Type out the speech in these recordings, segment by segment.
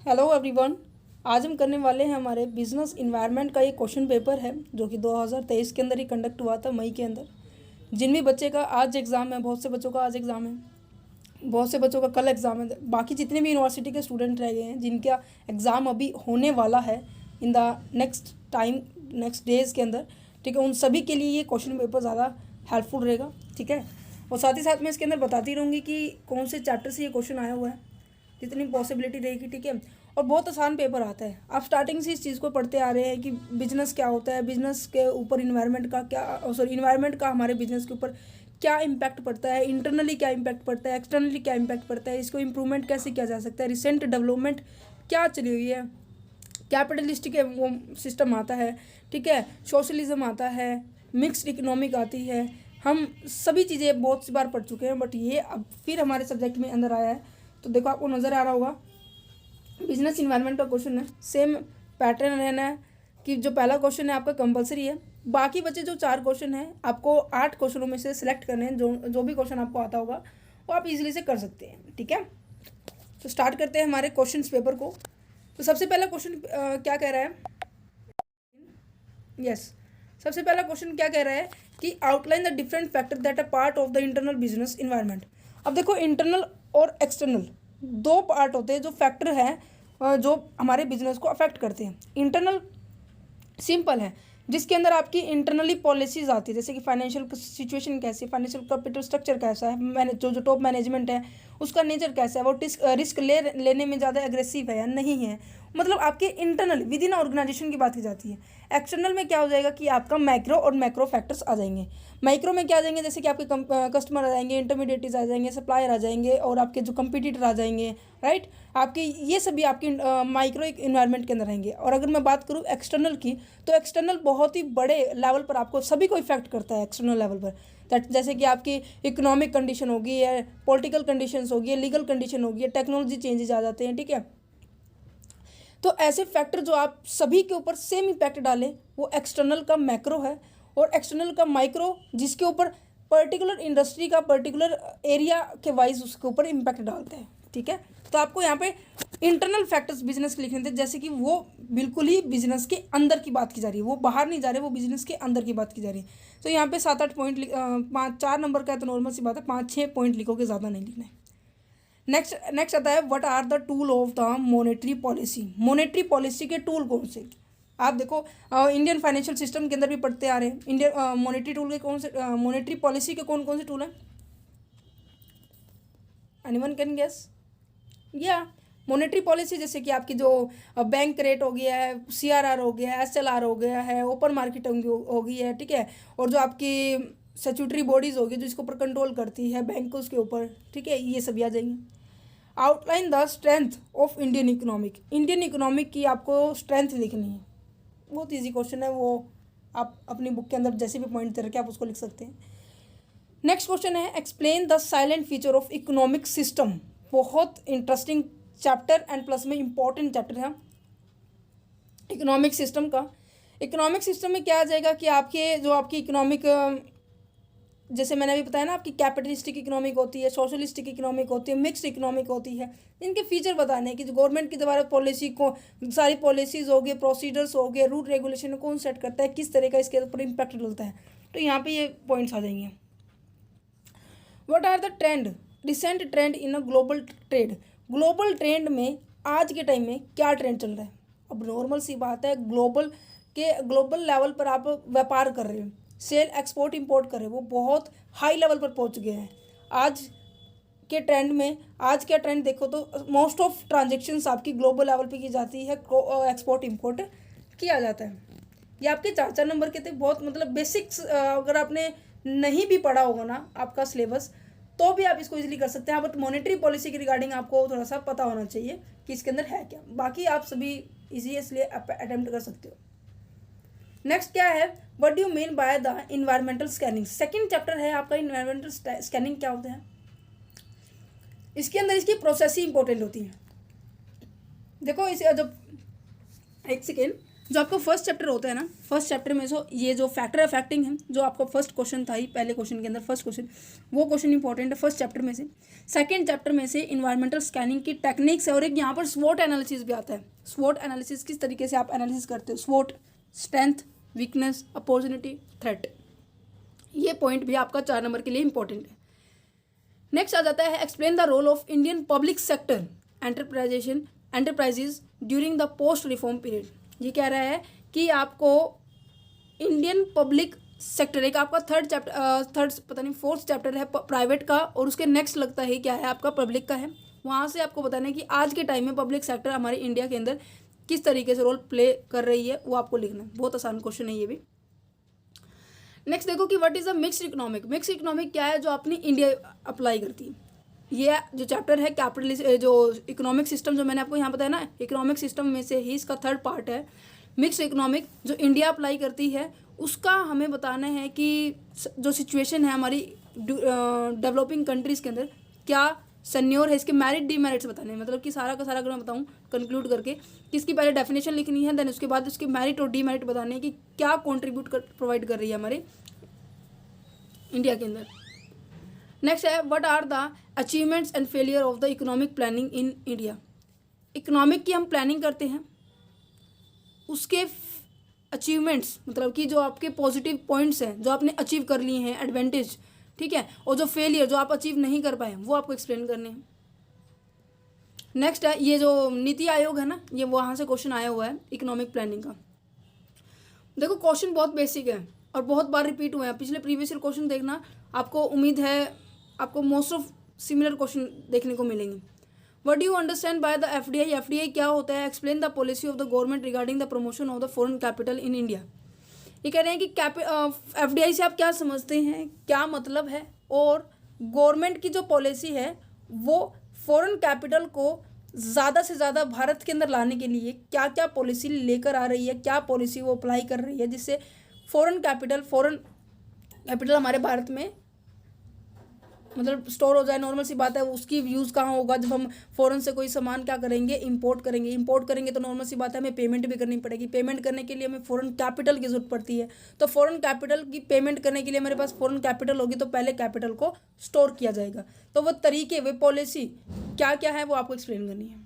Hello everyone. आज हम करने वाले हैं हमारे बिजनेस इन्वायरमेंट का ये क्वेश्चन पेपर है जो कि 2023 के अंदर ही कंडक्ट हुआ था, मई के अंदर। जिन भी बच्चे का आज एग्ज़ाम है, बहुत से बच्चों का आज एग्ज़ाम है, बहुत से बच्चों का कल एग्ज़ाम है। बाकी जितने भी यूनिवर्सिटी के स्टूडेंट रह गए हैं जिनका एग्ज़ाम अभी होने वाला है इन द नेक्स्ट डेज़ के अंदर, ठीक है, उन सभी के लिए ये क्वेश्चन पेपर ज़्यादा हेल्पफुल रहेगा, ठीक है। और साथ ही साथ मैं इसके अंदर बताती रहूँगी कि कौन से चैप्टर से ये क्वेश्चन आया हुआ है, जितनी पॉसिबिलिटी रहेगी, ठीक है। और बहुत आसान पेपर आता है। आप स्टार्टिंग से इस चीज़ को पढ़ते आ रहे हैं कि बिजनेस क्या होता है, बिजनेस के ऊपर इन्वायरमेंट का क्या इन्वायरमेंट का हमारे बिजनेस के ऊपर क्या इम्पैक्ट पड़ता है, इंटरनली क्या इम्पैक्ट पड़ता है, एक्सटर्नली क्या इम्पैक्ट पड़ता है, इसको इम्प्रूवमेंट कैसे किया जा सकता है, रिसेंट डेवलपमेंट क्या चली हुई है, कैपिटलिस्टिक वो सिस्टम आता है, ठीक है, सोशलिज्म आता है, मिक्स्ड इकोनॉमिक आती है। हम सभी चीज़ें बहुत सी बार पढ़ चुके हैं, बट ये अब फिर हमारे सब्जेक्ट में अंदर आया है। तो देखो, आपको नज़र आ रहा होगा बिजनेस इन्वायरमेंट का क्वेश्चन है, सेम पैटर्न रहना है कि जो पहला क्वेश्चन है आपका कंपलसरी है। बाकी बचे जो 4 क्वेश्चन हैं, आपको 8 क्वेश्चनों में से सिलेक्ट करने हैं। जो भी क्वेश्चन आपको आता होगा वो आप इजीली से कर सकते हैं, ठीक है। तो स्टार्ट करते हैं हमारे क्वेश्चन पेपर को। तो सबसे पहला क्वेश्चन क्या कह रहा है, यस, सबसे पहला क्वेश्चन क्या कह रहा है कि outline the different factor that are part of the internal business environment. अब देखो, इंटरनल और एक्सटर्नल दो पार्ट होते हैं जो फैक्टर हैं जो हमारे बिजनेस को अफेक्ट करते हैं। इंटरनल सिंपल है, जिसके अंदर आपकी इंटरनली पॉलिसीज आती है, जैसे कि फाइनेंशियल सिचुएशन कैसी, फाइनेंशियल कैपिटल स्ट्रक्चर कैसा है, जो टॉप मैनेजमेंट है उसका नेचर कैसा है, वो रिस्क लेने में ज़्यादा एग्रेसिव है या नहीं है, मतलब आपके इंटरनल विद इन ऑर्गेनाइजेशन की बात की जाती है। एक्सटर्नल में क्या हो जाएगा कि आपका माइक्रो और मैक्रो फैक्टर्स आ जाएंगे। माइक्रो में क्या आ जाएंगे, जैसे कि आपके कस्टमर आ जाएंगे, इंटरमीडिएट्स आ जाएंगे, सप्लायर आ जाएंगे और आपके जो कंपटीटर आ जाएंगे, राइट। आपके ये सभी आपकी माइक्रो इन्वायरमेंट के अंदर रहेंगे। और अगर मैं बात करूँ एक्सटर्नल की, तो एक्सटर्नल बहुत ही बड़े लेवल पर आपको सभी को इफेक्ट करता है एक्सटर्नल लेवल पर। दैट जैसे कि आपकी इकोनॉमिक कंडीशन होगी या पॉलिटिकल कंडीशंस होगी, लीगल कंडीशन होगी, टेक्नोलॉजी चेंजेस आ जाते हैं, ठीक है। तो ऐसे फैक्टर जो आप सभी के ऊपर सेम इम्पैक्ट डालें वो एक्सटर्नल का मैक्रो है, और एक्सटर्नल का माइक्रो जिसके ऊपर पर्टिकुलर इंडस्ट्री का पर्टिकुलर एरिया के वाइज उसके ऊपर इम्पैक्ट डालते हैं, ठीक है। तो आपको यहाँ पे इंटरनल फैक्टर्स बिजनेस के लिखने थे, जैसे कि वो बिल्कुल ही बिजनेस के अंदर की बात की जा रही है, वो बाहर नहीं जा रहे, वो बिजनेस के अंदर की बात की जा रही है। तो यहाँ पे 7-8 पॉइंट 4 नंबर का है तो नॉर्मल सी बात है, 5-6 पॉइंट लिखोगे, ज़्यादा नहीं लिखना है। नेक्स्ट आता है what are the tool of the monetary policy. Monetary policy के टूल कौन से, आप देखो इंडियन फाइनेंशियल सिस्टम के अंदर भी पढ़ते आ रहे हैं। इंडियन मॉनेटरी टूल के कौन से, मॉनेटरी पॉलिसी के कौन कौन से टूल हैं, एनीवन कैन गेस? या मॉनेटरी पॉलिसी जैसे कि आपकी जो बैंक रेट हो गया है, CRR हो गया है, SLR हो गया है, ओपन मार्केट हो गई है, ठीक है। और जो आपकी स्टैट्यूटरी बॉडीज़ होगी जो इसके ऊपर कंट्रोल करती है बैंक उसके ऊपर, ठीक है, ये सभी आ जाएंगे। Outline the strength of Indian economic. Indian economic की आपको स्ट्रेंथ लिखनी है, बहुत इजी क्वेश्चन है, वो आप अपनी बुक के अंदर जैसे भी पॉइंट दे रखे आप उसको लिख सकते हैं। नेक्स्ट क्वेश्चन है explain the silent feature of economic system. बहुत इंटरेस्टिंग चैप्टर एंड प्लस में इंपॉर्टेंट चैप्टर है इकोनॉमिक सिस्टम का। इकोनॉमिक सिस्टम में क्या आ जाएगा कि आपकी इकोनॉमिक, जैसे मैंने अभी बताया ना, आपकी कैपिटलिस्टिक इकोनॉमिक होती है, सोशलिस्टिक इकोनॉमिक होती है, मिक्स्ड इकोनॉमिक होती है। इनके फीचर बताने हैं कि जो गवर्नमेंट के द्वारा पॉलिसी को, सारी पॉलिसीज़ हो गए, प्रोसीजर्स हो गए, रूल रेगुलेशन कौन सेट करता है, किस तरह का इसके ऊपर इम्पैक्ट डलता है। तो यहाँ पे ये पॉइंट्स आ जाएंगे। What are the trend, recent trend in a global trade. Global trend में आज के टाइम में क्या ट्रेंड चल रहा है। अब नॉर्मल सी बात है, ग्लोबल लेवल पर आप व्यापार कर रहे हो, सेल एक्सपोर्ट इंपोर्ट कर रहे हो, वो बहुत हाई लेवल पर पहुंच गए हैं आज के ट्रेंड में। आज का ट्रेंड देखो तो मोस्ट ऑफ ट्रांजेक्शन्स आपकी ग्लोबल लेवल पे की जाती है, एक्सपोर्ट इंपोर्ट किया जाता है। ये आपके 4-4 नंबर के थे, बहुत मतलब बेसिक्स, अगर आपने नहीं भी पढ़ा होगा ना आपका सिलेबस, तो भी आप इसको इजीली कर सकते हैं। बट मॉनेटरी पॉलिसी के रिगार्डिंग आपको थोड़ा सा पता होना चाहिए कि इसके अंदर है क्या, बाकी आप सभी इजी इसलिए अटेम्प्ट कर सकते हो। नेक्स्ट क्या है, what do you mean by the environmental scanning. Second chapter है आपका इन्वायरमेंटल स्कैनिंग क्या होता है। इसके अंदर इसकी प्रोसेस ही इंपॉर्टेंट होती है। देखो इसे जब, एक सेकेंड, जो आपका फर्स्ट चैप्टर होता है ना, फर्स्ट चैप्टर में जो ये जो फैक्टर अफेक्टिंग है, जो आपका फर्स्ट क्वेश्चन था ही पहले क्वेश्चन के अंदर, फर्स्ट क्वेश्चन, वो क्वेश्चन इंपॉर्टेंट है फर्स्ट चैप्टर में से। सेकंड चैप्टर में से इन्वायरमेंटल स्कैनिंग की टेक्निक्स है, और एक यहाँ पर स्वॉट एनालिसिस भी आता है। स्वॉट एनालिसिस किस तरीके से आप एनालिसिस करते हो, स्वॉट, स्ट्रेंथ, वीकनेस, अपॉर्चुनिटी, थ्रेट, ये पॉइंट भी आपका 4 नंबर के लिए इंपॉर्टेंट है। नेक्स्ट आ जाता है explain the role of Indian public sector enterprises during the post reform period. ये कह रहा है कि आपको इंडियन पब्लिक सेक्टर, एक आपका फोर्थ चैप्टर है प्राइवेट का, और उसके नेक्स्ट लगता है क्या है आपका पब्लिक का है। वहाँ से आपको बताना है कि आज के टाइम में पब्लिक सेक्टर हमारे इंडिया के अंदर किस तरीके से रोल प्ले कर रही है, वो आपको लिखना है। बहुत आसान क्वेश्चन है ये भी। नेक्स्ट देखो कि what is a mixed economic. Mixed economic क्या है जो अपनी इंडिया अप्लाई करती है। ये जो चैप्टर है कैपिटलिस्ट, जो इकोनॉमिक सिस्टम जो मैंने आपको यहाँ बताया ना, इकोनॉमिक सिस्टम में से ही इसका थर्ड पार्ट है मिक्स्ड इकोनॉमिक, जो इंडिया अप्लाई करती है। उसका हमें बताना है कि जो सिचुएशन है हमारी डेवलपिंग कंट्रीज़ के अंदर क्या सन्योर है, इसके मेरिट डीमेरिट्स बताने हैं। मतलब कि सारा का सारा अगर मैं बताऊँ कंक्लूड करके कि इसकी पहले डेफिनेशन लिखनी है, देन उसके बाद उसके मेरिट और डीमेरिट बताने हैं कि क्या कॉन्ट्रीब्यूट प्रोवाइड कर रही है हमारे इंडिया के अंदर। नेक्स्ट है what are the achievements and failure of the economic planning in India. Economic की हम प्लानिंग करते हैं, उसके अचीवमेंट्स मतलब कि जो आपके पॉजिटिव पॉइंट्स हैं जो आपने अचीव कर लिए हैं, एडवांटेज, ठीक है, और जो फेलियर जो आप अचीव नहीं कर पाए वो आपको एक्सप्लेन करने हैं। नेक्स्ट है ये जो नीति आयोग है ना, ये वहाँ से क्वेश्चन आया हुआ है इकोनॉमिक प्लानिंग का। देखो क्वेश्चन बहुत बेसिक है और बहुत बार रिपीट हुए हैं, पिछले प्रीवियस ईयर क्वेश्चन देखना, आपको उम्मीद है आपको मोस्ट ऑफ सिमिलर क्वेश्चन देखने को मिलेंगे। What do you understand by the FDI. FDI क्या होता है, explain the policy of the government regarding the promotion of the foreign capital in India. ये कह रहे हैं कि एफडीआई से आप क्या समझते हैं, क्या मतलब है, और गवर्नमेंट की जो पॉलिसी है वो फॉरेन कैपिटल को ज़्यादा से ज़्यादा भारत के अंदर लाने के लिए क्या क्या पॉलिसी लेकर आ रही है, क्या पॉलिसी वो अप्लाई कर रही है जिससे फॉरेन कैपिटल हमारे भारत में मतलब स्टोर हो जाए। नॉर्मल सी बात है, उसकी यूज़ कहाँ होगा, जब हम फॉरेन से कोई सामान क्या करेंगे, इंपोर्ट करेंगे तो नॉर्मल सी बात है हमें पेमेंट भी करनी पड़ेगी। पेमेंट करने के लिए हमें फॉरेन कैपिटल की जरूरत पड़ती है, तो फॉरेन कैपिटल की पेमेंट करने के लिए मेरे पास फॉरेन कैपिटल होगी, तो पहले कैपिटल को स्टोर किया जाएगा। तो वो तरीके, वे पॉलिसी क्या क्या है वो आपको एक्सप्लेन करनी है।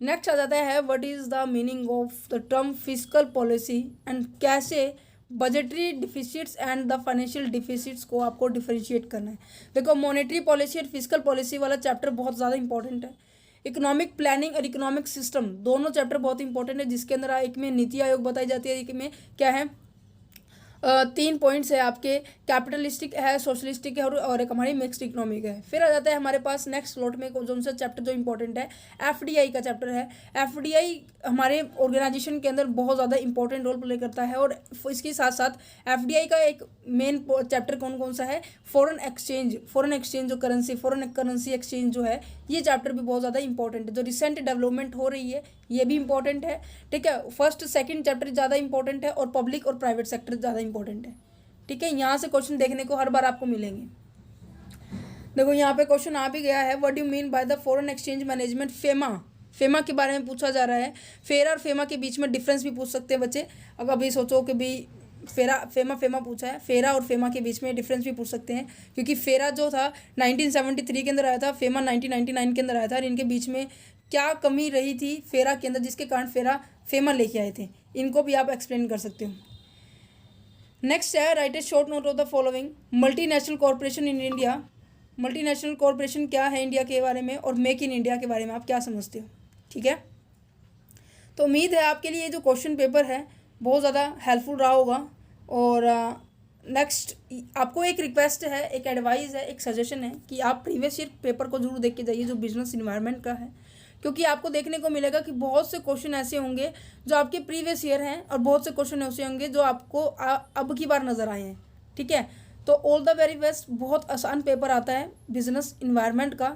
नेक्स्ट आ जाता है what is the meaning of the term fiscal policy and कैसे बजटरी डिफिसिट्स एंड द फाइनेंशियल डिफिसिट्स को आपको डिफरेंशिएट करना है। देखो मॉनेटरी पॉलिसी और फिस्कल पॉलिसी वाला चैप्टर बहुत ज़्यादा इंपॉर्टेंट है। इकोनॉमिक प्लानिंग और इकोनॉमिक सिस्टम दोनों चैप्टर बहुत इंपॉर्टेंट है, जिसके अंदर एक में नीति आयोग बताई जाती है, एक में क्या है 3 पॉइंट्स है आपके, कैपिटलिस्टिक है, सोशलिस्टिक है और एक हमारी मिक्स्ड इकोनॉमिक है। फिर आ जाता है हमारे पास नेक्स्ट स्लॉट में कौन सा चैप्टर जो इंपॉर्टेंट है, एफडीआई का चैप्टर है। एफडीआई हमारे ऑर्गेनाइजेशन के अंदर बहुत ज़्यादा इंपॉर्टेंट रोल प्ले करता है, और इसके साथ साथ एफडीआई का एक मेन चैप्टर कौन सा है, फॉरेन एक्सचेंज जो करेंसी, फॉरेन करेंसी एक्सचेंज जो है, ये चैप्टर भी बहुत ज़्यादा इंपॉर्टेंट है। जो रिसेंट डेवलपमेंट हो रही है ये भी इंपॉर्टेंट है, ठीक है। फर्स्ट सेकंड चैप्टर ज़्यादा इंपॉर्टेंट है और पब्लिक और प्राइवेट सेक्टर ज़्यादा इंपॉर्टेंट है, ठीक है। यहाँ से क्वेश्चन देखने को हर बार आपको मिलेंगे। देखो यहाँ पे क्वेश्चन आ भी गया है, what do you mean by the foreign exchange management, FEMA के बारे में पूछा जा रहा है। फेरा और फेमा के बीच में डिफरेंस भी पूछ सकते हैं बच्चे। अब अभी सोचो कि भी फेमा पूछा है, फेरा और फेमा के बीच में डिफरेंस भी पूछ सकते हैं, क्योंकि फेरा जो था 1973 के अंदर आया था, फेमा 1999 के अंदर आया था, और इनके बीच में क्या कमी रही थी फेरा के अंदर जिसके कारण फेमा लेके आए थे, इनको भी आप एक्सप्लेन कर सकते हो। नेक्स्ट है right A short note of the following, multinational corporation in India. Multinational corporation क्या है इंडिया के बारे में, और मेक इन इंडिया के बारे में आप क्या समझते हो, ठीक है। तो उम्मीद है आपके लिए जो क्वेश्चन पेपर है बहुत ज़्यादा हेल्पफुल रहा होगा। और नेक्स्ट आपको एक रिक्वेस्ट है, एक एडवाइस है, एक सजेशन है कि आप प्रीवियस ईयर पेपर को जरूर देख के जाइए जो बिजनेस इन्वायरमेंट का है, क्योंकि आपको देखने को मिलेगा कि बहुत से क्वेश्चन ऐसे होंगे जो आपके प्रीवियस ईयर हैं, और बहुत से क्वेश्चन ऐसे होंगे जो आपको अब की बार नज़र आए हैं, ठीक है। तो ऑल द वेरी बेस्ट। बहुत आसान पेपर आता है बिजनेस इन्वायरमेंट का,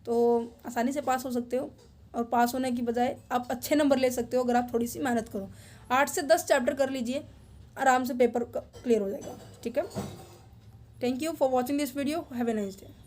तो आसानी से पास हो सकते हो, और पास होने की बजाय आप अच्छे नंबर ले सकते हो अगर आप थोड़ी सी मेहनत करो। 8 से 10 चैप्टर कर लीजिए, आराम से पेपर क्लियर हो जाएगा, ठीक है। Thank you for watching this video, have a nice day.